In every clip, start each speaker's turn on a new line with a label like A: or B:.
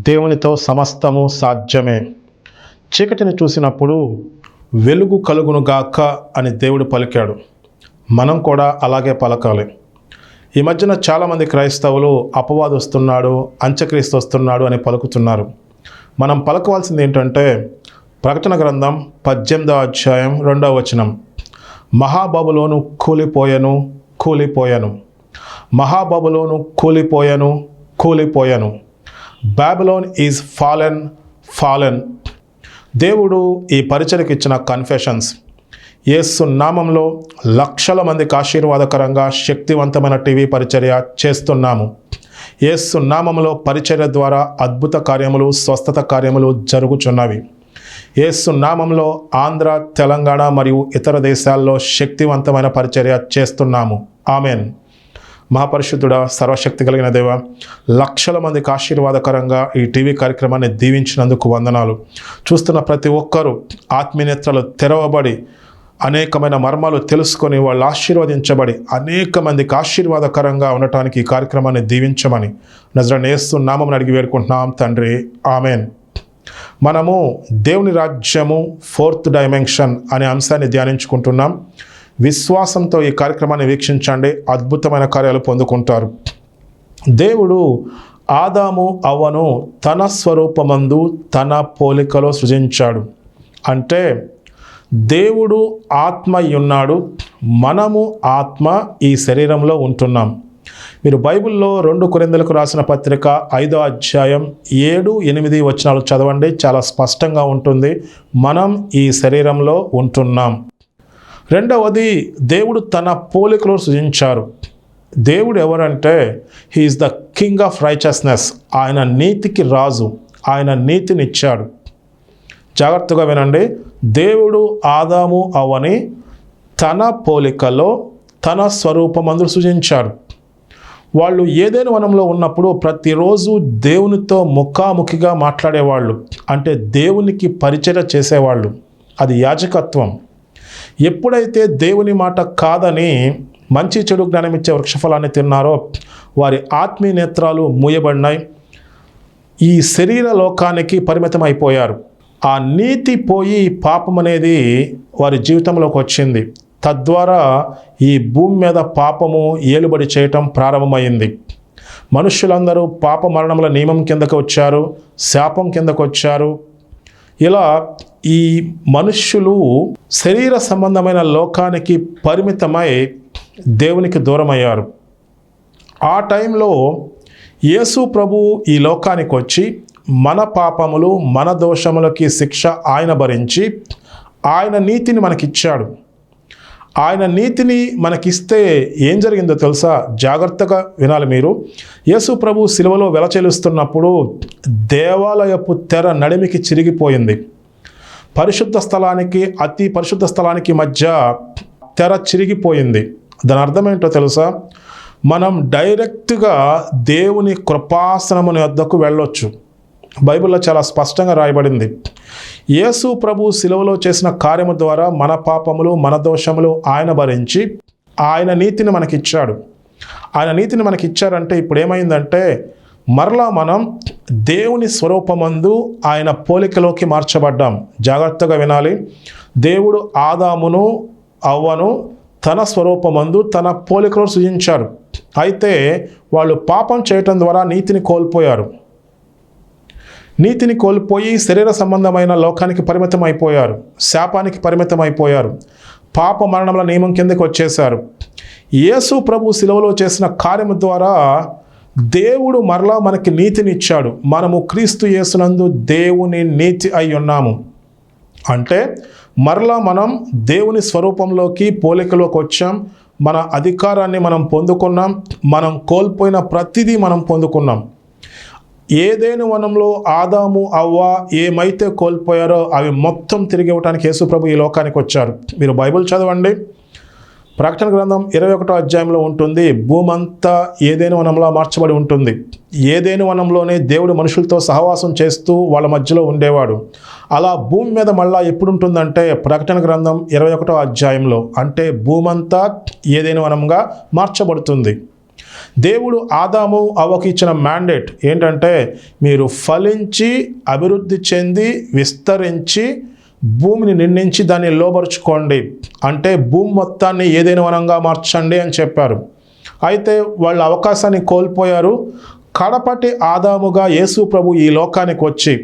A: దేవునితో సమస్తము సాధ్యమే. చీకటిని చూసినప్పుడు వెలుగు కలుగునుగాక అని దేవుడు పలికాడు. మనం కూడా అలాగే పలకాలి. ఈ మధ్యన చాలామంది క్రైస్తవులు అపవాది వస్తున్నాడు, అంత్యక్రీస్తు వస్తున్నాడు అని పలుకుతున్నారు. మనం పలకవలసింది ఏంటంటే ప్రకటన గ్రంథం 18వ అధ్యాయం 2వ వచనం, మహాబబులోను కూలిపోయెను కూలిపోయెను, మహాబబులోను కూలిపోయెను కూలిపోయెను, బాబిలోన్ ఈజ్ ఫాలెన్ ఫాలెన్. దేవుడు ఈ పరిచయకు ఇచ్చిన కన్ఫెషన్స్. యేసు నామంలో లక్షల మందికి ఆశీర్వాదకరంగా శక్తివంతమైన టీవీ పరిచర్య చేస్తున్నాము. యేసు నామంలో పరిచర్య ద్వారా అద్భుత కార్యములు, స్వస్థత కార్యములు జరుగుచున్నవి. యేసు నామంలో ఆంధ్ర, తెలంగాణ మరియు ఇతర దేశాల్లో శక్తివంతమైన పరిచర్య చేస్తున్నాము. ఆమెన్. మహాపరిశుద్ధుడా, సర్వశక్తి కలిగిన దేవ, లక్షల మందికి ఆశీర్వాదకరంగా ఈ టీవీ కార్యక్రమాన్ని దీవించినందుకు వందనాలు. చూస్తున్న ప్రతి ఒక్కరూ ఆత్మీయనేత్రాలు తెరవబడి అనేకమైన మర్మాలు తెలుసుకొని వాళ్ళు ఆశీర్వదించబడి అనేక మందికి ఆశీర్వాదకరంగా ఉండటానికి ఈ కార్యక్రమాన్ని దీవించమని నజరేయుడైన యేసు నామమున అడిగి వేడుకుంటున్నాం తండ్రి. ఆమెన్. మనము దేవుని రాజ్యము 4th డైమెన్షన్ అనే అంశాన్ని ధ్యానించుకుంటున్నాం. విశ్వాసంతో ఈ కార్యక్రమాన్ని వీక్షించండి, అద్భుతమైన కార్యాలు పొందుకుంటారు. దేవుడు ఆదాము అవ్వను తన స్వరూపమందు తన పోలికలో సృజించాడు. అంటే దేవుడు ఆత్మ ఉన్నాడు, మనము ఆత్మ ఈ శరీరంలో ఉంటున్నాం. మీరు బైబిల్లో 2 కొరింథీయులకు రాసిన పత్రిక 5వ అధ్యాయం 7, 8 వచనాలు చదవండి, చాలా స్పష్టంగా ఉంటుంది. మనం ఈ శరీరంలో ఉంటున్నాం. రెండవది, దేవుడు తన పోలికలో సృజించారు. దేవుడు ఎవరంటే he is the king of righteousness. ఆయన నీతికి రాజు, ఆయన నీతినిచ్చాడు. జాగ్రత్తగా వినండి. దేవుడు ఆదాము అవ్వని తన పోలికలో తన స్వరూపమందు సృజించాడు. వాళ్ళు ఏదైనా వనంలో ఉన్నప్పుడు ప్రతిరోజు దేవునితో ముఖాముఖిగా మాట్లాడేవాళ్ళు, అంటే దేవునికి పరిచర్య చేసేవాళ్ళు. అది యాజకత్వం. ఎప్పుడైతే దేవుని మాట కాదని మంచి చెడు జ్ఞానం ఇచ్చే వృక్షఫలాన్ని తిన్నారో వారి ఆత్మీయ నేత్రాలు మూయబడినాయి. ఈ శరీర లోకానికి పరిమితం అయిపోయారు. ఆ నీతి పోయి పాపం అనేది వారి జీవితంలోకి వచ్చింది. తద్వారా ఈ భూమి మీద పాపము ఏలుబడి చేయటం ప్రారంభమైంది. మనుషులందరూ పాప మరణముల నియమం కిందకు వచ్చారు, శాపం కిందకు వచ్చారు. ఇలా ఈ మనుష్యులు శరీర సంబంధమైన లోకానికి పరిమితమై దేవునికి దూరమయ్యారు. ఆ టైంలో యేసు ప్రభు ఈ లోకానికి వచ్చి మన పాపములు, మన దోషములకి శిక్ష ఆయన భరించి ఆయన నీతిని మనకిచ్చాడు. ఆయన నీతిని మనకిస్తే ఏం జరిగిందో తెలుసా? జాగ్రత్తగా వినాలి మీరు. యేసు ప్రభు సిలువలో వెలచెలుస్తున్నప్పుడు దేవాలయపు తెర నడిమికి చిరిగిపోయింది. పరిశుద్ధ స్థలానికి, అతి పరిశుద్ధ స్థలానికి మధ్య తెర చిరిగిపోయింది. దాని అర్థం ఏంటో తెలుసా? మనం డైరెక్ట్గా దేవుని కృపాసనముని వద్దకు వెళ్ళొచ్చు. బైబిల్లో చాలా స్పష్టంగా రాయబడింది. యేసు ప్రభు సిలువలో చేసిన కార్యము ద్వారా మన పాపములు, మన దోషములు ఆయన భరించి ఆయన నీతిని మనకిచ్చాడు. ఆయన నీతిని మనకిచ్చారంటే ఇప్పుడు ఏమైందంటే మరలా మనం దేవుని స్వరూపమందు ఆయన పోలికలోకి మార్చబడ్డాం. జాగ్రత్తగా వినాలి. దేవుడు ఆదామును అవ్వను తన స్వరూపమందు తన పోలికలో సృజించారు. అయితే వాళ్ళు పాపం చేయటం ద్వారా నీతిని కోల్పోయారు. నీతిని కోల్పోయి శరీర సంబంధమైన లోకానికి పరిమితం అయిపోయారు, శాపానికి పరిమితం అయిపోయారు, పాప మరణముల నియమం కిందకి వచ్చేశారు. యేసు ప్రభు సిలువలో చేసిన కార్యము ద్వారా దేవుడు మరలా మనకి నీతిని ఇచ్చాడు. మనము క్రీస్తు యేసునందు దేవుని నీతి అయి ఉన్నాము. అంటే మరలా మనం దేవుని స్వరూపంలోకి, పోలికలోకి వచ్చాం. మన అధికారాన్ని మనం పొందుకున్నాం. మనం కోల్పోయిన ప్రతిదీ మనం పొందుకున్నాం. ఏదేను వనంలో ఆదాము అవ్వ ఏమైతే కోల్పోయారో అవి మొత్తం తిరిగి ఇవ్వడానికి యేసు ప్రభు ఈ లోకానికి వచ్చారు. మీరు బైబిల్ చదవండి. ప్రకటన గ్రంథం 21వ అధ్యాయంలో ఉంటుంది, భూమంతా ఏదేను వనంలో మార్చబడి ఉంటుంది. ఏదేను వనంలోనే దేవుడు మనుషులతో సహవాసం చేస్తూ వాళ్ళ మధ్యలో ఉండేవాడు. అలా భూమి మీద మళ్ళా ఎప్పుడు ఉంటుందంటే ప్రకటన గ్రంథం 21వ అధ్యాయంలో. అంటే భూమంతా ఏదేను వనంగా మార్చబడుతుంది. దేవుడు ఆదాము అవ్వకి ఇచ్చిన మ్యాండేట్ ఏంటంటే మీరు ఫలించి అభివృద్ధి చెంది విస్తరించి భూమిని నిండించి దాన్ని లోబరుచుకోండి, అంటే భూమి మొత్తాన్ని ఏదైనా వనంగా మార్చండి అని చెప్పారు. అయితే వాళ్ళ అవకాశాన్ని కోల్పోయారు. కడపటి ఆదాముగా యేసు ప్రభు ఈ లోకానికి వచ్చి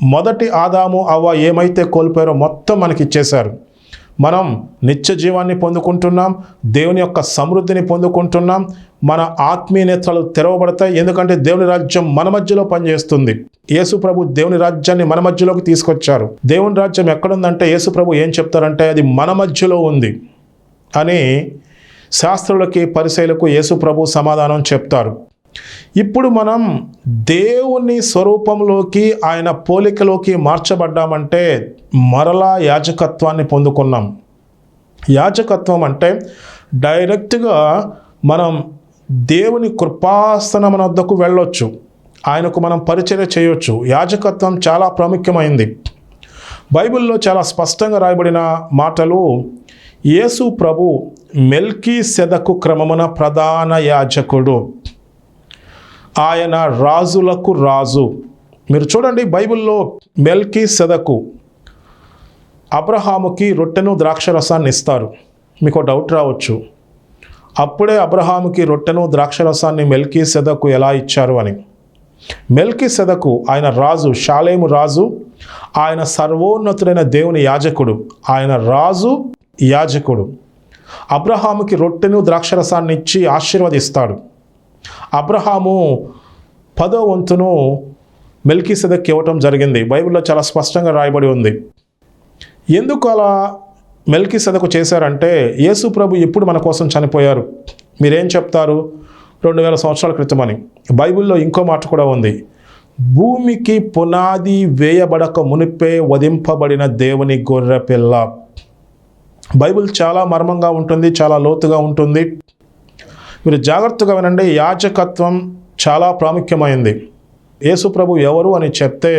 A: మొదటి ఆదాము అవ్వ ఏమైతే కోల్పోయారో మొత్తం మనకి ఇచ్చేశారు. మనం నిత్య జీవాన్ని పొందుకుంటున్నాం, దేవుని యొక్క సమృద్ధిని పొందుకుంటున్నాం, మన ఆత్మీయ నేత్రాలు తెరవబడతాయి. ఎందుకంటే దేవుని రాజ్యం మన మధ్యలో పనిచేస్తుంది. యేసు ప్రభు దేవుని రాజ్యాన్ని మన మధ్యలోకి తీసుకొచ్చారు. దేవుని రాజ్యం ఎక్కడుందంటే యేసు ప్రభు ఏం చెప్తారంటే అది మన మధ్యలో ఉంది అని శాస్త్రులకి పరిసయ్యులకు యేసు ప్రభు సమాధానం చెప్తారు. ఇప్పుడు మనం దేవుని స్వరూపంలోకి ఆయన పోలికలోకి మార్చబడ్డామంటే మరలా యాజకత్వాన్ని పొందుకున్నాం. యాజకత్వం అంటే డైరెక్ట్గా మనం దేవుని కృపాసనం వద్దకు వెళ్ళొచ్చు, ఆయనకు మనం పరిచర్య చేయొచ్చు. యాజకత్వం చాలా ప్రాముఖ్యమైంది. బైబిల్లో చాలా స్పష్టంగా రాయబడిన మాటలు, యేసు ప్రభు మెల్కీసెదకు క్రమమున ప్రధాన యాజకుడు, ఆయన రాజులకు రాజు. మీరు చూడండి బైబిల్లో మెల్కీసెదకు అబ్రహాముకి రొట్టెను ద్రాక్షరసాన్ని ఇస్తారు. మీకు డౌట్ రావచ్చు, అప్పుడే అబ్రహాముకి రొట్టెను ద్రాక్షరసాన్ని మెల్కీసెదకు ఎలా ఇచ్చారు అని. మెల్కీసెదకు ఆయన రాజు, షాలేము రాజు, ఆయన సర్వోన్నతుడైన దేవుని యాజకుడు, ఆయన రాజు యాజకుడు. అబ్రహాముకి రొట్టెను ద్రాక్షరసాన్ని ఇచ్చి ఆశీర్వదిస్తాడు. అబ్రహాము 10వ వంతును మెల్కీసెదెకుకి ఇవ్వటం జరిగింది. బైబిల్లో చాలా స్పష్టంగా రాయబడి ఉంది. ఎందుకు అలా మెల్కీసెదెకు చేశారంటే యేసు ప్రభు ఎప్పుడు మన కోసం చనిపోయారు? మీరేం చెప్తారు? 2000 సంవత్సరాల క్రితం అని. బైబిల్లో ఇంకో మాట కూడా ఉంది, భూమికి పునాది వేయబడక మునిపే వధింపబడిన దేవుని గొర్రె పిల్ల. బైబిల్ చాలా మర్మంగా ఉంటుంది, చాలా లోతుగా ఉంటుంది. మీరు జాగ్రత్తగా వినండి. యాజకత్వం చాలా ప్రాముఖ్యమైంది. యేసు ప్రభు ఎవరు అని చెప్తే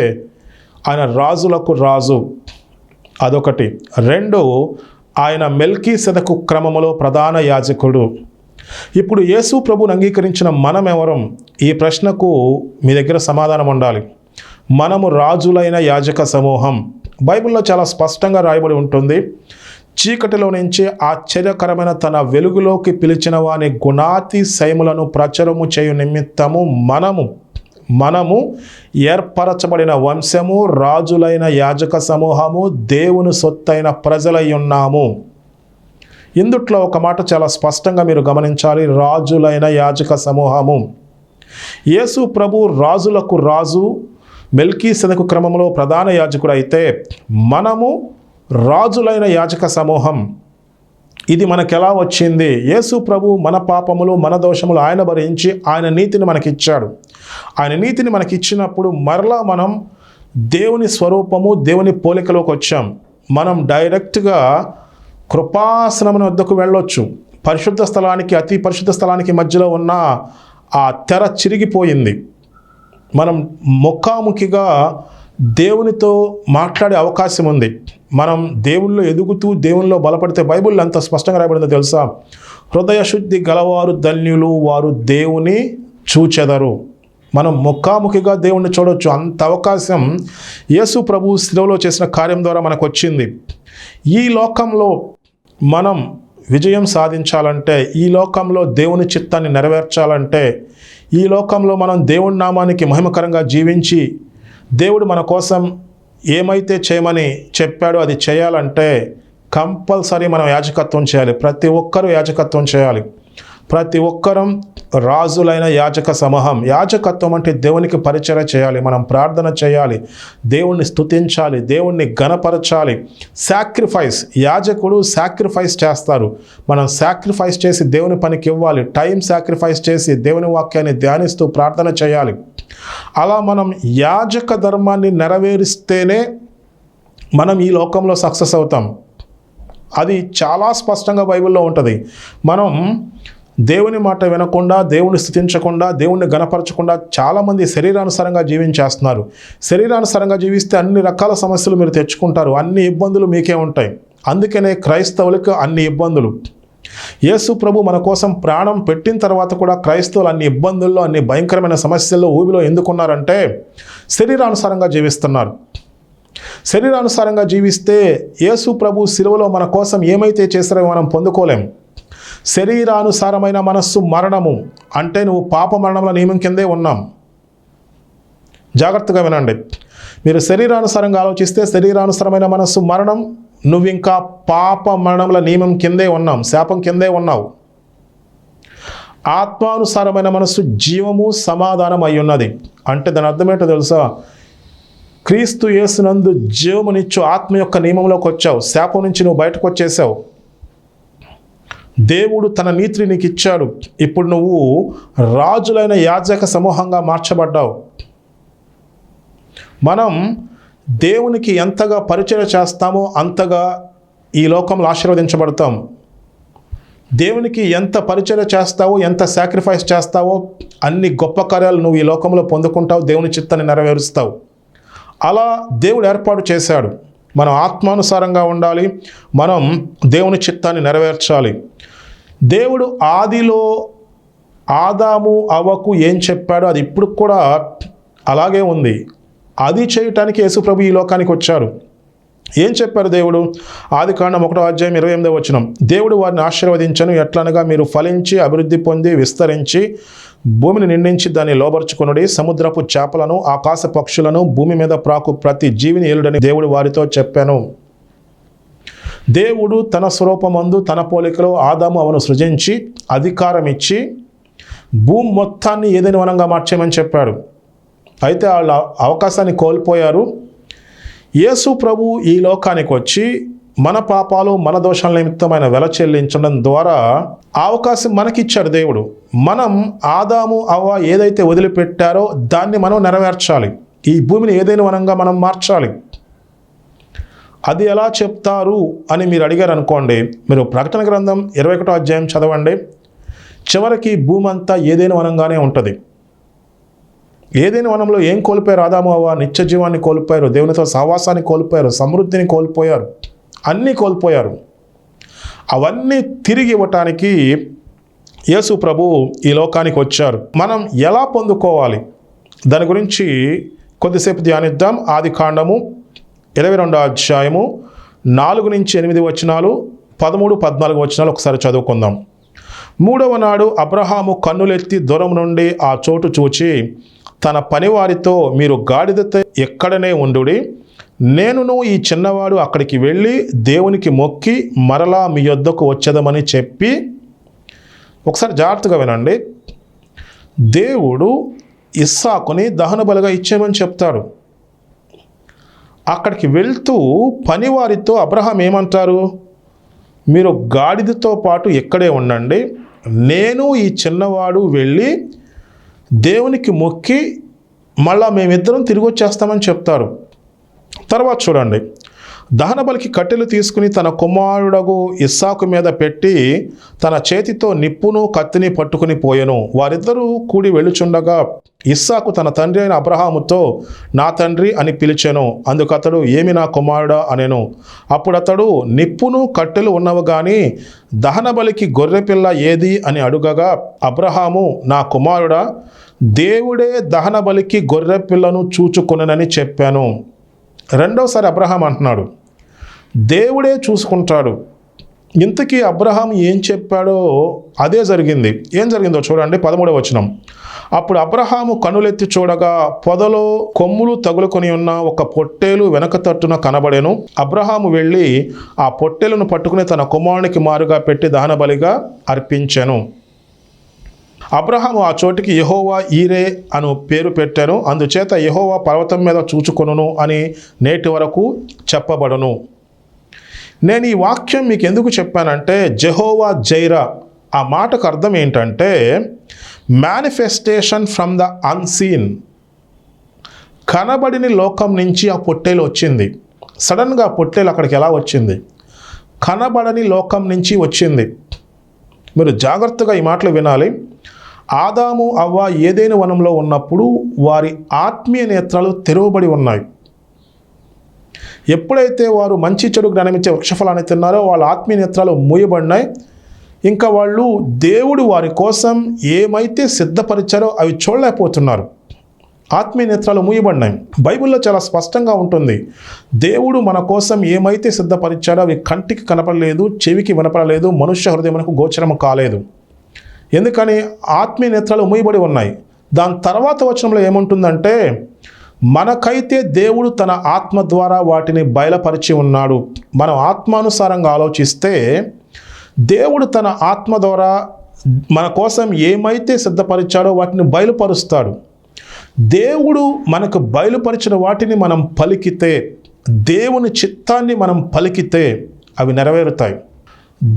A: ఆయన రాజులకు రాజు, అదొకటి. 2, ఆయన మెల్కీసెదెకు క్రమములో ప్రధాన యాజకుడు. ఇప్పుడు యేసు ప్రభువుని అంగీకరించిన మనం ఎవరం? ఈ ప్రశ్నకు మీ దగ్గర సమాధానం ఉండాలి. మనము రాజులైన యాజక సమూహం. బైబిల్లో చాలా స్పష్టంగా రాయబడి ఉంటుంది, చీకటిలో నుంచి ఆశ్చర్యకరమైన తన వెలుగులోకి పిలిచిన వాని గుణాతిశయములను ప్రచురము చేయు నిమిత్తము మనము ఏర్పరచబడిన వంశము, రాజులైన యాజక సమూహము, దేవుని సొత్తైన ప్రజలై ఉన్నాము. ఇందుట్లో ఒక మాట చాలా స్పష్టంగా మీరు గమనించాలి, రాజులైన యాజక సమూహము. యేసు ప్రభు రాజులకు రాజు, మెల్కీసెదెకు క్రమంలో ప్రధాన యాజకుడు అయితే మనము రాజులైన యాజక సమూహం. ఇది మనకెలా వచ్చింది? యేసు ప్రభు మన పాపములు మన దోషములు ఆయన భరించి ఆయన నీతిని మనకిచ్చాడు. ఆయన నీతిని మనకిచ్చినప్పుడు మరలా మనం దేవుని స్వరూపము దేవుని పోలికలోకి వచ్చాం. మనం డైరెక్ట్గా కృపాసనమున వద్దకు వెళ్ళొచ్చు. పరిశుద్ధ స్థలానికి అతి పరిశుద్ధ స్థలానికి మధ్యలో ఉన్న ఆ తెర చిరిగిపోయింది. మనం ముఖాముఖిగా దేవునితో మాట్లాడే అవకాశం ఉంది. మనం దేవుల్లో ఎదుగుతూ దేవుల్లో బలపడితే బైబిల్లో ఎంత స్పష్టంగా రాయబడిందో తెలుసా? హృదయ శుద్ధి గలవారు ధన్యులు, వారు దేవుని చూచెదరు. మనం ముఖాముఖిగా దేవుణ్ణి చూడవచ్చు. అంత అవకాశం యేసు ప్రభు శిలువలో చేసిన కార్యం ద్వారా మనకు వచ్చింది. ఈ లోకంలో మనం విజయం సాధించాలంటే, ఈ లోకంలో దేవుని చిత్తాన్ని నెరవేర్చాలంటే, ఈ లోకంలో మనం దేవుని నామానికి మహిమకరంగా జీవించి దేవుడు మన కోసం ఏమైతే చేయమని చెప్పాడో అది చేయాలంటే కంపల్సరీ మనం యాజకత్వం చేయాలి. ప్రతి ఒక్కరూ యాజకత్వం చేయాలి. ప్రతి ఒక్కరం రాజులైన యాజక సమూహం. యాజకత్వం అంటే దేవునికి పరిచర్య చేయాలి, మనం ప్రార్థన చేయాలి, దేవుణ్ణి స్తుతించాలి, దేవుణ్ణి ఘనపరచాలి. సాక్రిఫైస్, యాజకుడు సాక్రిఫైస్ చేస్తారు. మనం సాక్రిఫైస్ చేసి దేవుని పనికి ఇవ్వాలి. టైం సాక్రిఫైస్ చేసి దేవుని వాక్యాన్ని ధ్యానిస్తూ ప్రార్థన చేయాలి. అలా మనం యాజక ధర్మాన్ని నెరవేరిస్తేనే మనం ఈ లోకంలో సక్సెస్ అవుతాం. అది చాలా స్పష్టంగా బైబిల్లో ఉంటుంది. మనం దేవుని మాట వినకుండా, దేవుని స్తుతించకుండా, దేవుణ్ణి గణపరచకుండా చాలామంది శరీరానుసారంగా జీవించేస్తున్నారు. శరీరానుసారంగా జీవిస్తే అన్ని రకాల సమస్యలు మీరు తెచ్చుకుంటారు, అన్ని ఇబ్బందులు మీకే ఉంటాయి. అందుకనే క్రైస్తవులకు అన్ని ఇబ్బందులు. యేసు ప్రభు మన కోసం ప్రాణం పెట్టిన తర్వాత కూడా క్రైస్తవులు అన్ని ఇబ్బందుల్లో, అన్ని భయంకరమైన సమస్యల్లో, ఊబిలో ఎందుకున్నారంటే శరీరానుసారంగా జీవిస్తున్నారు. శరీరానుసారంగా జీవిస్తే యేసు ప్రభు శిలువలో మన కోసం ఏమైతే చేశారో మనం పొందుకోలేం. శరీరానుసారమైన మనస్సు మరణము అంటే నువ్వు పాప మరణంలో నియమం కిందే ఉన్నాం. జాగ్రత్తగా వినండి. మీరు శరీరానుసారంగా ఆలోచిస్తే శరీరానుసారమైన మనస్సు మరణం, నువ్వు ఇంకా పాప మరణంలో నియమం కిందే ఉన్నాం, శాపం కిందే ఉన్నావు. ఆత్మానుసారమైన మనస్సు జీవము, సమాధానం అయి ఉన్నది. అంటే దాని అర్థమేంటో తెలుసా? క్రీస్తు యేసునందు జీవమునిచ్చు ఆత్మ యొక్క నియమంలోకి వచ్చావు. శాపం నుంచి నువ్వు బయటకు వచ్చేసావు. దేవుడు తన నీతిని నీకు ఇచ్చాడు. ఇప్పుడు నువ్వు రాజులైన యాజక సమూహంగా మార్చబడ్డావు. మనం దేవునికి ఎంతగా పరిచయం చేస్తామో అంతగా ఈ లోకంలో ఆశీర్వదించబడతాం. దేవునికి ఎంత పరిచయం చేస్తావో, ఎంత సాక్రిఫైస్ చేస్తావో అన్ని గొప్ప కార్యాలు నువ్వు ఈ లోకంలో పొందుకుంటావు. దేవుని చిత్తాన్ని నెరవేరుస్తావు. అలా దేవుడు ఏర్పాటు చేశాడు. మనం ఆత్మానుసారంగా ఉండాలి. మనం దేవుని చిత్తాన్ని నెరవేర్చాలి. దేవుడు ఆదిలో ఆదాము అవ్వకు ఏం చెప్పాడో అది ఇప్పుడు కూడా అలాగే ఉంది. అది చేయటానికి యేసుప్రభు ఈ లోకానికి వచ్చారు. ఏం చెప్పారు దేవుడు? ఆదికాండం 1:28 దేవుడు వారిని ఆశీర్వదించను. ఎట్లనగా మీరు ఫలించి అభివృద్ధి పొంది విస్తరించి భూమిని నిండించి దాన్ని లోబర్చుకొనుడి. సముద్రపు చేపలను, ఆకాశ పక్షులను, భూమి మీద ప్రాకు ప్రతి జీవిని ఏలుడని దేవుడు వారితో చెప్పాను. దేవుడు తన స్వరూపమందు తన పోలికలో ఆదాము అవను సృజించి అధికారం ఇచ్చి భూమి మొత్తాన్ని ఏదైనా వనంగా మార్చేయమని చెప్పాడు. అయితే వాళ్ళ అవకాశాన్ని కోల్పోయారు. యేసు ప్రభు ఈ లోకానికి వచ్చి మన పాపాలు, మన దోషాల నిమిత్తమైన వెల చెల్లించడం ద్వారా అవకాశం మనకిచ్చాడు దేవుడు. మనం ఆదాము అవ్వ ఏదైతే వదిలిపెట్టారో దాన్ని మనం నెరవేర్చాలి. ఈ భూమిని ఏదైనా వనంగా మనం మార్చాలి. అది ఎలా చెప్తారు అని మీరు అడిగారు అనుకోండి, మీరు ప్రకటన గ్రంథం 21 చదవండి. చివరికి భూమి అంతా ఏదైనా వనంగానే ఉంటుంది. ఏదైనా వనంలో ఏం కోల్పోయారు ఆదాము అవ్వ? నిత్య జీవాన్ని కోల్పోయారు, దేవునితో సహవాసాన్ని కోల్పోయారు, సమృద్ధిని కోల్పోయారు, అన్నీ కోల్పోయారు. అవన్నీ తిరిగి ఇవ్వటానికి యేసు ప్రభు ఈ లోకానికి వచ్చారు. మనం ఎలా పొందుకోవాలి దాని గురించి కొద్దిసేపు ధ్యానిద్దాం. ఆదికాండము 22 4-8 13-14 ఒకసారి చదువుకుందాం. 3వ నాడు అబ్రహాము కన్నులెత్తి దూరం నుండి ఆ చోటు చూచి తన పనివారితో, మీరు గాడిదతో ఎక్కడనే ఉండుడి, నేనును ఈ చిన్నవాడు అక్కడికి వెళ్ళి దేవునికి మొక్కి మరలా మీ యొద్దకు వచ్చేదమని చెప్పి, ఒకసారి జాగ్రత్తగా వినండి, దేవుడు ఇస్సాకుని దహన బలిగా ఇచ్చేయమని చెప్తాడు. అక్కడికి వెళ్తూ పనివారితో అబ్రహాం ఏమంటారు? మీరు గాడిదతో పాటు ఎక్కడే ఉండండి, నేను ఈ చిన్నవాడు వెళ్ళి దేవునికి మొక్కి మళ్ళా మేమిద్దరం తిరిగి వచ్చేస్తామని చెప్తారు. తర్వాత చూడండి, దహన బలికి కట్టెలు తీసుకుని తన కుమారుడగు ఇస్సాకు మీద పెట్టి తన చేతితో నిప్పును కత్తిని పట్టుకుని పోయెను. వారిద్దరూ కూడి వెళ్ళుచుండగా ఇస్సాకు తన తండ్రి అయిన అబ్రహాముతో, నా తండ్రి అని పిలిచెను. అందుకు అతడు, ఏమి నా కుమారుడా అనెను. అప్పుడు అతడు, నిప్పును కట్టెలు ఉన్నవి గాని దహన బలికి గొర్రెపిల్ల ఏది అని అడుగగా అబ్రహాము, నా కుమారుడా, దేవుడే దహన బలికి గొర్రెపిల్లను చూచుకొనెనని చెప్పాను. రెండోసారి అబ్రహాం అంటున్నాడు, దేవుడే చూసుకుంటాడు. ఇంతకీ అబ్రహాం ఏం చెప్పాడో అదే జరిగింది. ఏం జరిగిందో చూడండి, 13వ వచనం. అప్పుడు అబ్రహాము కనులెత్తి చూడగా పొదలో కొమ్ములు తగులుకొని ఉన్న ఒక పొట్టేలు వెనక తట్టున కనబడెను. అబ్రహాము వెళ్ళి ఆ పొట్టేలును పట్టుకుని తన కుమారునికి మారుగా పెట్టి దహన బలిగా అర్పించెను. అబ్రహాము ఆ చోటికి యెహోవా ఈరే అను పేరు పెట్టాను. అందుచేత యెహోవా పర్వతం మీద చూచుకొనును అని నేటి వరకు చెప్పబడును. నేను ఈ వాక్యం మీకు ఎందుకు చెప్పానంటే, జెహోవా జైరా ఆ మాటకు అర్థం ఏంటంటే మేనిఫెస్టేషన్ ఫ్రమ్ ద అన్సీన్. కనబడిన లోకం నుంచి ఆ పొట్టేలు వచ్చింది. సడన్గా ఆ పొట్టేలు అక్కడికి ఎలా వచ్చింది? కనబడని లోకం నుంచి వచ్చింది. మీరు జాగ్రత్తగా ఈ మాటలు వినాలి. ఆదాము అవ్వ ఏదైనా వనంలో ఉన్నప్పుడు వారి ఆత్మీయ నేత్రాలు తెరవబడి ఉన్నాయి. ఎప్పుడైతే వారు మంచి చెడు జ్ఞానమిచ్చే వృక్షఫలాన్ని తిన్నారో వాళ్ళ ఆత్మీయ నేత్రాలు మూయబడినాయి. ఇంకా వాళ్ళు దేవుడు వారి కోసం ఏమైతే సిద్ధపరిచారో అవి చూడలేకపోతున్నారు. ఆత్మీయ నేత్రాలు మూయబడినాయి. బైబిల్లో చాలా స్పష్టంగా ఉంటుంది, దేవుడు మన కోసం ఏమైతే సిద్ధపరిచాడో అవి కంటికి కనపడలేదు, చెవికి వినపడలేదు, మనుష్య హృదయమునకు గోచరము కాలేదు. ఎందుకని? ఆత్మీయ నేత్రాలు మూయబడి ఉన్నాయి. దాని తర్వాత వచనంలో ఏముంటుందంటే, మనకైతే దేవుడు తన ఆత్మ ద్వారా వాటిని బయలుపరిచి ఉన్నాడు. మనం ఆత్మానుసారంగా ఆలోచిస్తే దేవుడు తన ఆత్మ ద్వారా మన కోసం ఏమైతే సిద్ధపరిచాడో వాటిని బయలుపరుస్తాడు. దేవుడు మనకు బయలుపరిచిన వాటిని మనం పలికితే, దేవుని చిత్తాన్ని మనం పలికితే అవి నెరవేరుతాయి.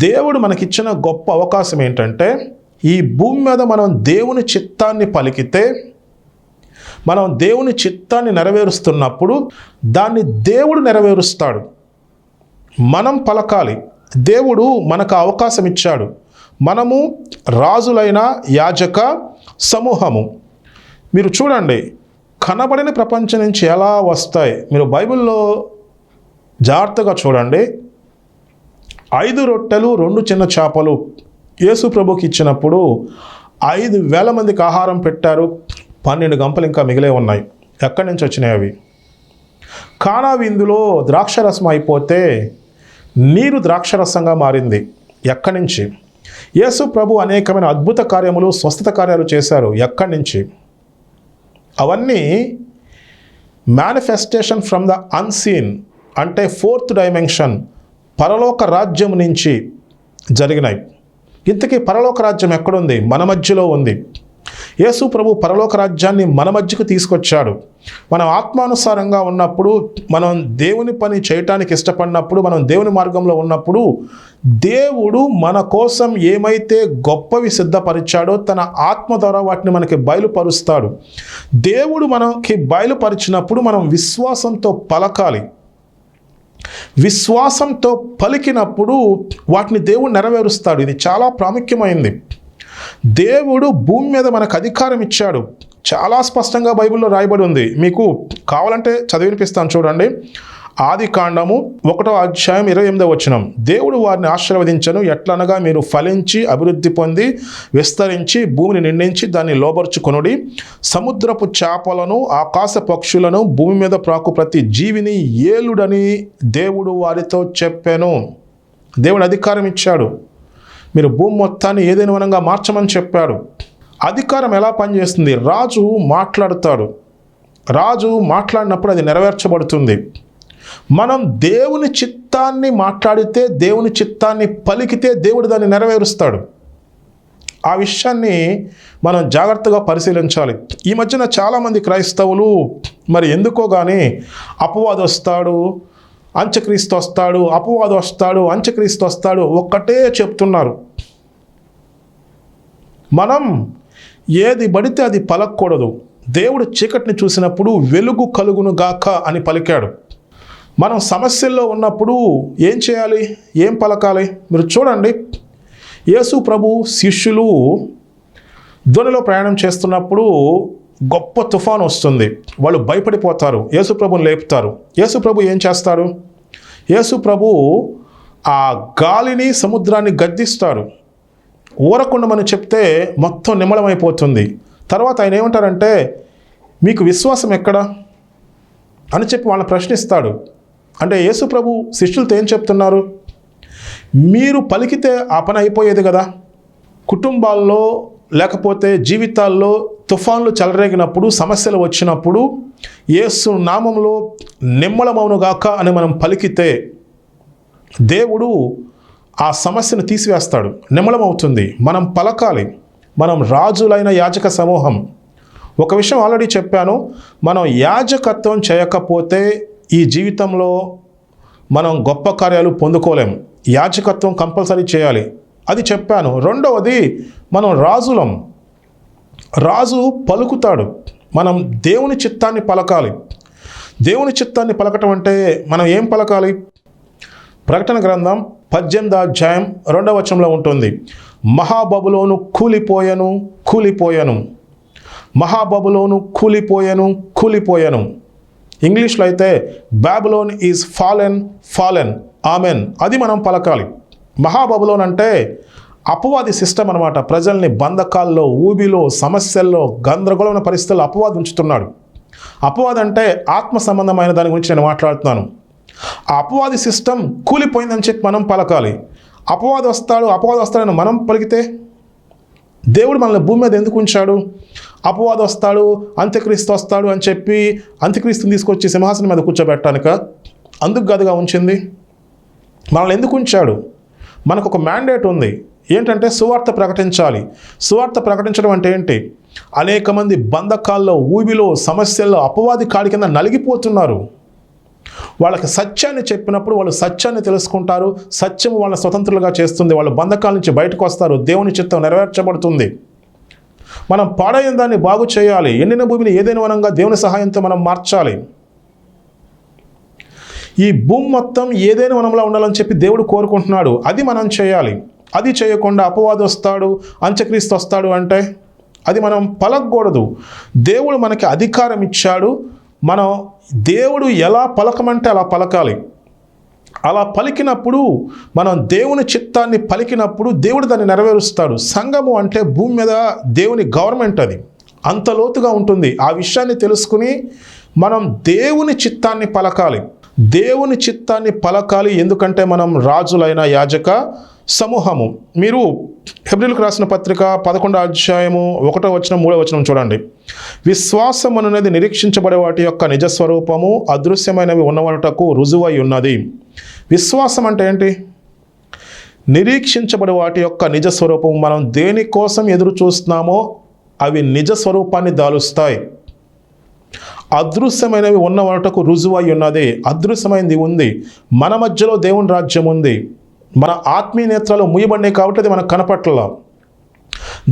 A: దేవుడు మనకిచ్చిన గొప్ప అవకాశం ఏంటంటే, ఈ భూమి మీద మనం దేవుని చిత్తాన్ని పలికితే, మనం దేవుని చిత్తాన్ని నెరవేరుస్తున్నప్పుడు దాన్ని దేవుడు నెరవేరుస్తాడు. మనం పలకాలి. దేవుడు మనకు అవకాశం ఇచ్చాడు. మనము రాజులైన యాజక సమూహము. మీరు చూడండి, కనబడిన ప్రపంచం నుంచి ఎలా వస్తాయి. మీరు బైబిల్లో జాగ్రత్తగా చూడండి. 5 రొట్టెలు 2 చిన్న చేపలు యేసు ప్రభుకి ఇచ్చినప్పుడు 5,000 మందికి ఆహారం పెట్టారు. 12 గంపలు ఇంకా మిగిలే ఉన్నాయి. ఎక్కడి నుంచి వచ్చినాయి అవి? కానా విందులో ద్రాక్షరసం అయిపోతే నీరు ద్రాక్షరసంగా మారింది. ఎక్కడి నుంచి? యేసు ప్రభు అనేకమైన అద్భుత కార్యములు, స్వస్థత కార్యాలు చేశారు. ఎక్కడి నుంచి? అవన్నీ మేనిఫెస్టేషన్ ఫ్రమ్ ద అన్సీన్, అంటే 4th డైమెన్షన్, పరలోక రాజ్యం నుంచి జరిగినాయి. ఇంతకీ పరలోక రాజ్యం ఎక్కడుంది? మన మధ్యలో ఉంది. యేసు ప్రభు పరలోక రాజ్యాన్ని మన మధ్యకు తీసుకొచ్చాడు. మనం ఆత్మానుసారంగా ఉన్నప్పుడు, మనం దేవుని పని చేయటానికి ఇష్టపడినప్పుడు, మనం దేవుని మార్గంలో ఉన్నప్పుడు దేవుడు మన కోసం ఏమైతే గొప్పవి సిద్ధపరిచాడో తన ఆత్మ ద్వారా వాటిని మనకి బయలుపరుస్తాడు. దేవుడు మనకి బయలుపరిచినప్పుడు మనం విశ్వాసంతో పలకాలి. విశ్వాసంతో పలికినప్పుడు వాటిని దేవుడు నెరవేరుస్తాడు. ఇది చాలా ప్రాముఖ్యమైంది. దేవుడు భూమి మీద మనకు అధికారం ఇచ్చాడు. చాలా స్పష్టంగా బైబిల్లో రాయబడి ఉంది. మీకు కావాలంటే చదివినిపిస్తాను చూడండి. ఆదికాండము 1వ అధ్యాయం 28వ వచనం. దేవుడు వారిని ఆశీర్వదించను, ఎట్లనగా మీరు ఫలించి అభివృద్ధి పొంది విస్తరించి భూమిని నిండించి దాన్ని లోబర్చుకొనుడి. సముద్రపు చేపలను, ఆకాశ పక్షులను, భూమి మీద ప్రాకు ప్రతి జీవిని ఏలుడని దేవుడు వారితో చెప్పాను. దేవుడు అధికారం ఇచ్చాడు. మీరు భూమి మొత్తాన్ని ఏదైనా వనంగా మార్చమని చెప్పాడు. అధికారం ఎలా పనిచేస్తుంది? రాజు మాట్లాడుతాడు. రాజు మాట్లాడినప్పుడు అది నెరవేర్చబడుతుంది. మనం దేవుని చిత్తాన్ని మాట్లాడితే, దేవుని చిత్తాన్ని పలికితే దేవుడు దాన్ని నెరవేరుస్తాడు. ఆ విషయాన్ని మనం జాగ్రత్తగా పరిశీలించాలి. ఈ మధ్యన చాలామంది క్రైస్తవులు మరి ఎందుకో కానీ అపవాది వస్తాడు, అంత్యక్రీస్తు వస్తాడు, అపవాది వస్తాడు, అంత్యక్రీస్తు వస్తాడు ఒక్కటే చెప్తున్నారు. మనం ఏది పడితే అది పలకూడదు. దేవుడు చీకటిని చూసినప్పుడు వెలుగు కలుగును గాక అని పలికాడు. మనం సమస్యల్లో ఉన్నప్పుడు ఏం చేయాలి? ఏం పలకాలి? మీరు చూడండి, యేసు ప్రభు శిష్యులు ధోనిలో ప్రయాణం చేస్తున్నప్పుడు గొప్ప తుఫాను వస్తుంది. వాళ్ళు భయపడిపోతారు. యేసు ప్రభుని లేపుతారు. యేసు ప్రభు ఏం చేస్తారు? యేసు ప్రభు ఆ గాలిని, సముద్రాన్ని గద్దిస్తాడు. ఊరకుండమని చెప్తే మొత్తం నిమ్మళమైపోతుంది. తర్వాత ఆయన ఏమంటారంటే, మీకు విశ్వాసం ఎక్కడ అని చెప్పి వాళ్ళని ప్రశ్నిస్తాడు. అంటే యేసు ప్రభు శిష్యులతో ఏం చెప్తున్నారు? మీరు పలికితే ఆ పని అయిపోయేది కదా. కుటుంబాల్లో లేకపోతే జీవితాల్లో తుఫాన్లు చెలరేగినప్పుడు, సమస్యలు వచ్చినప్పుడు యేసు నామంలో నిమ్మళమవునుగాక అని మనం పలికితే దేవుడు ఆ సమస్యను తీసివేస్తాడు, నిమ్మళమవుతుంది. మనం పలకాలి. మనం రాజులైన యాజక సమూహం. ఒక విషయం ఆల్రెడీ చెప్పాను, మనం యాజకత్వం చేయకపోతే ఈ జీవితంలో మనం గొప్ప కార్యాలు పొందుకోలేము. యాజకత్వం కంపల్సరీ చేయాలి, అది చెప్పాను. రెండవది, మనం రాజులం. రాజు పలుకుతాడు. మనం దేవుని చిత్తాన్ని పలకాలి. దేవుని చిత్తాన్ని పలకటం అంటే మనం ఏం పలకాలి? ప్రకటన గ్రంథం 18వ అధ్యాయం 2వ వచనంలో ఉంటుంది, మహాబబులోను కూలిపోయెను, కూలిపోయెను. మహాబబులోను కూలిపోయెను, కూలిపోయెను. ఇంగ్లీష్లో అయితే బాబులోన్ ఈజ్ ఫాలెన్, ఫాలెన్. ఆమెన్. అది మనం పలకాలి. మహాబబులోన్ అంటే అపవాది సిస్టమ్ అనమాట. ప్రజల్ని బంధకాల్లో, ఊబిలో, సమస్యల్లో, గందరగోళమైన పరిస్థితుల్లో అపవాది ఉంచుతున్నాడు. అపవాది అంటే ఆత్మ సంబంధమైన దాని గురించి నేను మాట్లాడుతున్నాను. ఆ అపవాది సిస్టమ్ కూలిపోయిందని చెప్పి మనం పలకాలి. అపవాది వస్తాడని మనం పలికితే దేవుడు మనల్ని భూమి మీద ఎందుకు ఉంచాడు? అపవాది వస్తాడు, అంత్యక్రీస్తు వస్తాడు అని చెప్పి అంత్యక్రీస్తుని తీసుకొచ్చి సింహాసనం మీద కూర్చోబెట్టానిక? అందుకు గదిగా ఉంచింది. మనల్ని ఎందుకు ఉంచాడు? మనకు ఒక మ్యాండేట్ ఉంది. ఏంటంటే సువార్త ప్రకటించాలి. సువార్త ప్రకటించడం అంటే ఏంటి? అనేక మంది బంధకాల్లో, ఊబిలో, సమస్యల్లో అపవాది కాడి కింద నలిగిపోతున్నారు. వాళ్ళకి సత్యాన్ని చెప్పినప్పుడు వాళ్ళు సత్యాన్ని తెలుసుకుంటారు. సత్యము వాళ్ళని స్వతంత్రులుగా చేస్తుంది. వాళ్ళు బంధకాల నుంచి బయటకు వస్తారు. దేవుని చిత్తం నెరవేర్చబడుతుంది. మనం పాడైన దాన్ని బాగు చేయాలి. ఎండిన భూమిని ఏదైనా వనంగా దేవుని సహాయంతో మనం మార్చాలి. ఈ భూమి మొత్తం ఏదైనా వనంలో ఉండాలని చెప్పి దేవుడు కోరుకుంటున్నాడు. అది మనం చేయాలి. అది చేయకుండా అపవాది వస్తాడు, అంత్యక్రీస్తు వస్తాడు అంటే అది మనం పలకకూడదు. దేవుడు మనకి అధికారం ఇచ్చాడు. మనం దేవుడు ఎలా పలకమంటే అలా పలకాలి. అలా పలికినప్పుడు, మనం దేవుని చిత్తాన్ని పలికినప్పుడు దేవుడు దాన్ని నెరవేరుస్తాడు. సంఘము అంటే భూమి మీద దేవుని గవర్నమెంట్, అది అంత లోతుగా ఉంటుంది. ఆ విషయాన్ని తెలుసుకుని మనం దేవుని చిత్తాన్ని పలకాలి. దేవుని చిత్తాన్ని పలకాలి. ఎందుకంటే మనం రాజులైన యాజక సమూహము. మీరు హెబ్రీయులకు రాసిన పత్రిక 11వ అధ్యాయము 1వ వచనం 3వ వచనం చూడండి. విశ్వాసం అనేది నిరీక్షించబడే వాటి యొక్క నిజస్వరూపము, అదృశ్యమైనవి ఉన్నవాటకు రుజువై ఉన్నది. విశ్వాసం అంటే ఏంటి? నిరీక్షించబడే వాటి యొక్క నిజస్వరూపము. మనం దేనికోసం ఎదురు చూస్తున్నామో అవి నిజస్వరూపాన్ని దాలుస్తాయి. అదృశ్యమైనవి ఉన్నవాటకు రుజువై ఉన్నది. అదృశ్యమైనది ఉంది. మన మధ్యలో దేవుని రాజ్యం ఉంది. మన ఆత్మీయ నేత్రాలు ముయ్యబడినాయి కాబట్టి అది మనకు కనపట్ల.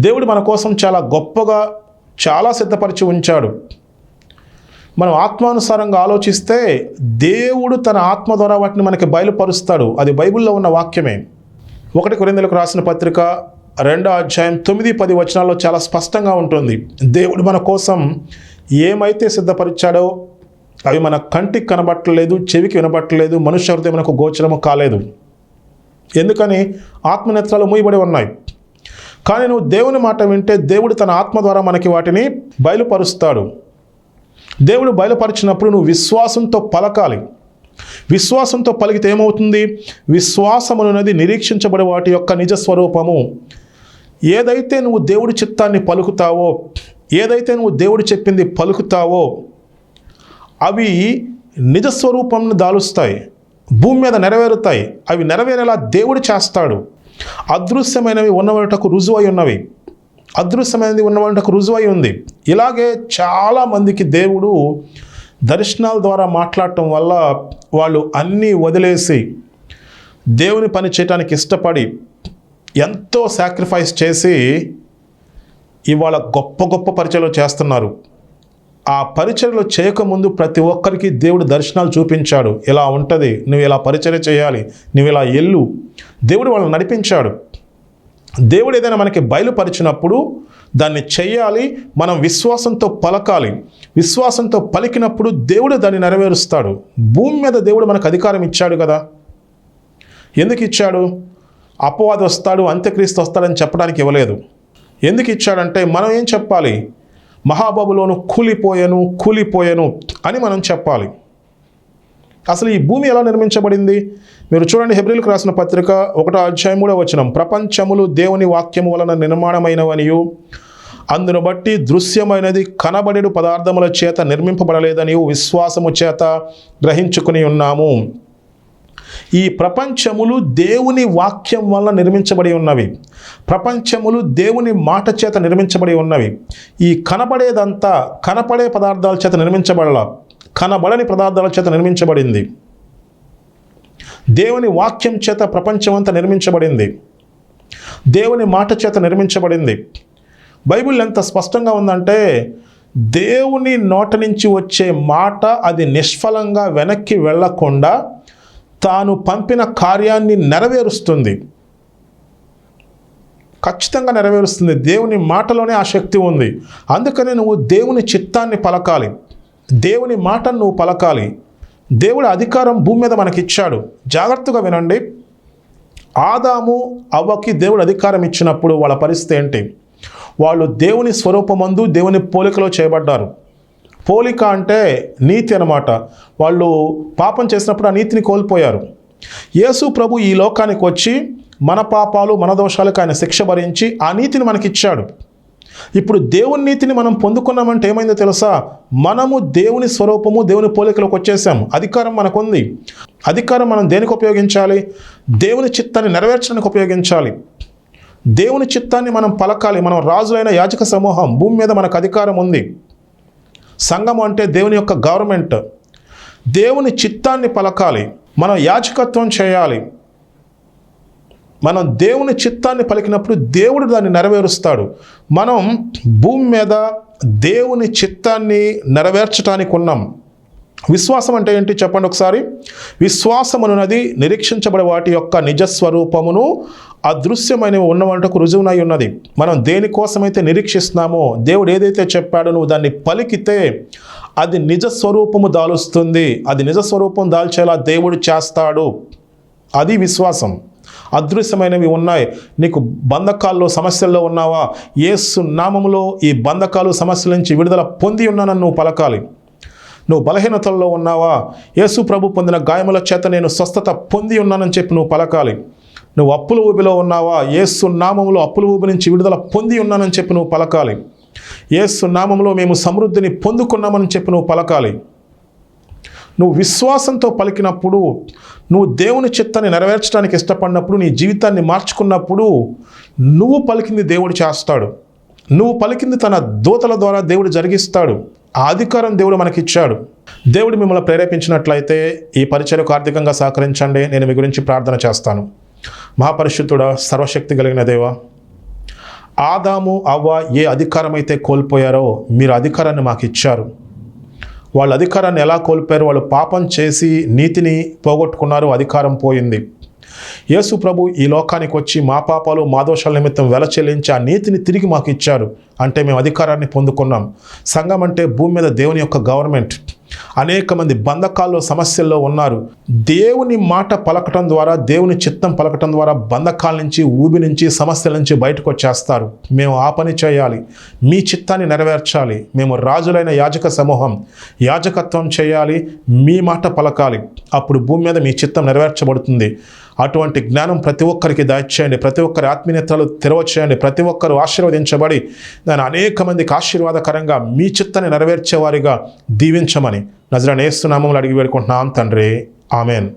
A: దేవుడు మన కోసం చాలా గొప్పగా, చాలా సిద్ధపరిచి ఉంచాడు. మనం ఆత్మానుసారంగా ఆలోచిస్తే దేవుడు తన ఆత్మ ద్వారా వాటిని మనకి బయలుపరుస్తాడు. అది బైబిల్లో ఉన్న వాక్యమే. 1 కొరింథీయులకు రాసిన పత్రిక 2వ అధ్యాయం 9-10 వచనాల్లో చాలా స్పష్టంగా ఉంటుంది. దేవుడు మన కోసం ఏమైతే సిద్ధపరిచాడో అవి మన కంటికి కనబట్టలేదు, చెవికి వినబట్టలేదు, మనుష్య హృదయమునకు గోచరము కాలేదు. ఎందుకని? ఆత్మనేత్రాలు మూయబడి ఉన్నాయి. కానీ నువ్వు దేవుని మాట వింటే దేవుడు తన ఆత్మ ద్వారా మనకి వాటిని బయలుపరుస్తాడు. దేవుడు బయలుపరిచినప్పుడు నువ్వు విశ్వాసంతో పలకాలి. విశ్వాసంతో పలికితే ఏమవుతుంది? విశ్వాసమునది నిరీక్షించబడే వాటి యొక్క నిజస్వరూపము. ఏదైతే నువ్వు దేవుడి చిత్తాన్ని పలుకుతావో, ఏదైతే నువ్వు దేవుడు చెప్పింది పలుకుతావో అవి నిజస్వరూపంను దాలుస్తాయి. భూమి మీద నెరవేరుతాయి. అవి నెరవేరేలా దేవుడు చేస్తాడు. అదృశ్యమైనవి ఉన్నవాటకు రుజువై ఉన్నవి. అదృశ్యమైనది ఉన్నవాటకు రుజువై ఉంది. ఇలాగే చాలామందికి దేవుడు దర్శనాల ద్వారా మాట్లాడటం వల్ల వాళ్ళు అన్నీ వదిలేసి దేవుని పని చేయడానికి ఇష్టపడి ఎంతో సాక్రిఫైస్ చేసి ఇవాళ గొప్ప గొప్ప పరిచయాలు చేస్తున్నారు. ఆ పరిచర్యలు చేయకముందు ప్రతి ఒక్కరికి దేవుడు దర్శనాలు చూపించాడు. ఇలా ఉంటుంది, నువ్వు ఇలా పరిచర్య చేయాలి, నువ్వు ఇలా ఎల్లు. దేవుడు వాళ్ళని నడిపించాడు. దేవుడు ఏదైనా మనకి బయలుపరిచినప్పుడు దాన్ని చెయ్యాలి. మనం విశ్వాసంతో పలకాలి. విశ్వాసంతో పలికినప్పుడు దేవుడు దాన్ని నెరవేరుస్తాడు. భూమి మీద దేవుడు మనకు అధికారం ఇచ్చాడు కదా. ఎందుకు ఇచ్చాడు? అపవాది వస్తాడు, అంత్యక్రీస్తు వస్తాడని చెప్పడానికి ఇవ్వలేదు. ఎందుకు ఇచ్చాడంటే మనం ఏం చెప్పాలి? మహాబబులోను కూలిపోయాను అని మనం చెప్పాలి. అసలు ఈ భూమి ఎలా నిర్మించబడింది? మీరు చూడండి, హెబ్రీయులకు రాసిన పత్రిక 1వ అధ్యాయం 3వ వచనం. ప్రపంచములు దేవుని వాక్యము వలన నిర్మాణమైనవనియు అందును బట్టి దృశ్యమైనది కనబడేడు పదార్థముల చేత నిర్మింపబడలేదని విశ్వాసము చేత గ్రహించుకుని ఉన్నాము. ఈ ప్రపంచములు దేవుని వాక్యం వల్ల నిర్మించబడి ఉన్నవి. ప్రపంచములు దేవుని మాట చేత నిర్మించబడి ఉన్నవి. ఈ కనబడేదంతా కనపడే పదార్థాల చేత నిర్మించబడాల, కనబడని పదార్థాల చేత నిర్మించబడింది. దేవుని వాక్యం చేత ప్రపంచమంతా నిర్మించబడింది. దేవుని మాట చేత నిర్మించబడింది. బైబిల్ ఎంత స్పష్టంగా ఉందంటే దేవుని నోట నుంచి వచ్చే మాట అది నిష్ఫలంగా వెనక్కి వెళ్ళకుండా తాను పంపిన కార్యాన్ని నెరవేరుస్తుంది. ఖచ్చితంగా నెరవేరుస్తుంది. దేవుని మాటలోనే ఆ శక్తి ఉంది. అందుకని నువ్వు దేవుని చిత్తాన్ని పలకాలి. దేవుని మాటను నువ్వు పలకాలి. దేవుడి అధికారం భూమి మీద మనకి ఇచ్చాడు. జాగ్రత్తగా వినండి. ఆదాము అవ్వకి దేవుడు అధికారం ఇచ్చినప్పుడు వాళ్ళ పరిస్థితి ఏంటి? వాళ్ళు దేవుని స్వరూపమందు దేవుని పోలికలో చేయబడ్డారు. పోలిక అంటే నీతి అన్నమాట. వాళ్ళు పాపం చేసినప్పుడు ఆ నీతిని కోల్పోయారు. యేసు ప్రభు ఈ లోకానికి వచ్చి మన పాపాలు మన దోషాలకు ఆయన శిక్ష భరించి ఆ నీతిని మనకిచ్చాడు. ఇప్పుడు దేవుని నీతిని మనం పొందుకున్నామంటే ఏమైందో తెలుసా? మనము దేవుని స్వరూపము దేవుని పోలికలోకి వచ్చేసాము. అధికారం మనకుంది. అధికారం మనం దేనికి ఉపయోగించాలి? దేవుని చిత్తాన్ని నెరవేర్చడానికి ఉపయోగించాలి. దేవుని చిత్తాన్ని మనం పలకాలి. మనం రాజులైన యాజక సమూహం, భూమి మీద మనకు అధికారం ఉంది. సంఘం అంటే దేవుని యొక్క గవర్నమెంట్. దేవుని చిత్తాన్ని పలకాలి. మనం యాజకత్వం చేయాలి. మనం దేవుని చిత్తాన్ని పలికినప్పుడు దేవుడు దాన్ని నెరవేరుస్తాడు. మనం భూమి మీద దేవుని చిత్తాన్ని నెరవేర్చడానికి ఉన్నాం. విశ్వాసం అంటే ఏంటి చెప్పండి ఒకసారి. విశ్వాసం అనున్నది నిరీక్షించబడే వాటి యొక్క నిజస్వరూపమును అదృశ్యమైనవి ఉన్నవంటకు రుజువునై ఉన్నది. మనం దేనికోసమైతే నిరీక్షిస్తున్నామో, దేవుడు ఏదైతే చెప్పాడో నువ్వు దాన్ని పలికితే అది నిజస్వరూపము దాలుస్తుంది. అది నిజస్వరూపం దాల్చేలా దేవుడు చేస్తాడు. అది విశ్వాసం. అదృశ్యమైనవి ఉన్నాయి. నీకు బంధకాల్లో సమస్యల్లో ఉన్నావా? యేసు నామములో ఈ బంధకాలు సమస్యల నుంచి విడుదల పొంది ఉన్నానని నువ్వు పలకాలి. నువ్వు బలహీనతల్లో ఉన్నావా? యేసు ప్రభు పొందిన గాయముల చేత నేను స్వస్థత పొంది ఉన్నానని చెప్పి నువ్వు పలకాలి. నువ్వు అప్పుల ఊబిలో ఉన్నావా? యేసు నామములో అప్పుల ఊబి నుంచి విడుదల పొంది ఉన్నానని చెప్పి నువ్వు పలకాలి. యేసు నామములో మేము సమృద్ధిని పొందుకున్నామని చెప్పి నువ్వు పలకాలి. నువ్వు విశ్వాసంతో పలికినప్పుడు, నువ్వు దేవుని చిత్తాన్ని నెరవేర్చడానికి ఇష్టపడినప్పుడు, నీ జీవితాన్ని మార్చుకున్నప్పుడు నువ్వు పలికింది దేవుడు చేస్తాడు. నువ్వు పలికింది తన దూతల ద్వారా దేవుడు జరిగిస్తాడు. ఆ అధికారం దేవుడు మనకిచ్చాడు. దేవుడు మిమ్మల్ని ప్రేరేపించినట్లయితే ఈ పరిచర్యకు ఆర్థికంగా సహకరించండి. నేను మీ గురించి ప్రార్థన చేస్తాను. మహాపరిశుద్ధుడా, సర్వశక్తి కలిగిన దేవా, ఆదాము అవ్వ ఏ అధికారం అయితే కోల్పోయారో మీరు అధికారాన్ని మాకు ఇచ్చారు. వాళ్ళ అధికారాన్ని ఎలా కోల్పోయారు? వాళ్ళు పాపం చేసి నీతిని పోగొట్టుకున్నారు. అధికారం పోయింది. యేసు ప్రభు ఈ లోకానికి వచ్చి మా పాపాలు మా దోషాల నిమిత్తం వెల చెల్లించి ఆ నీతిని తిరిగి మాకు ఇచ్చారు. అంటే మేము అధికారాన్ని పొందుకున్నాం. సంఘం అంటే భూమి మీద దేవుని యొక్క గవర్నమెంట్. అనేక మంది బంధకాల్లో సమస్యల్లో ఉన్నారు. దేవుని మాట పలకటం ద్వారా, దేవుని చిత్తం పలకటం ద్వారా బంధకాల నుంచి, ఊబి నుంచి, సమస్యల నుంచి బయటకు వచ్చేస్తారు. మేము ఆ పని చేయాలి. మీ చిత్తాన్ని నెరవేర్చాలి. మేము రాజులైన యాజక సమూహం, యాజకత్వం చేయాలి. మీ మాట పలకాలి. అప్పుడు భూమి మీద మీ చిత్తం నెరవేర్చబడుతుంది. అటువంటి జ్ఞానం ప్రతి ఒక్కరికి దయచేయండి. ప్రతి ఒక్కరి ఆత్మీయతలు తెరవచేయండి. ప్రతి ఒక్కరు ఆశీర్వదించబడి దాని అనేక మందికి ఆశీర్వాదకరంగా మీ చిత్తాన్ని నెరవేర్చేవారిగా దీవించమని నజరేయుడైన యేసు నామములో అడిగి వేడుకుంటున్నాం తండ్రి. ఆమెన్.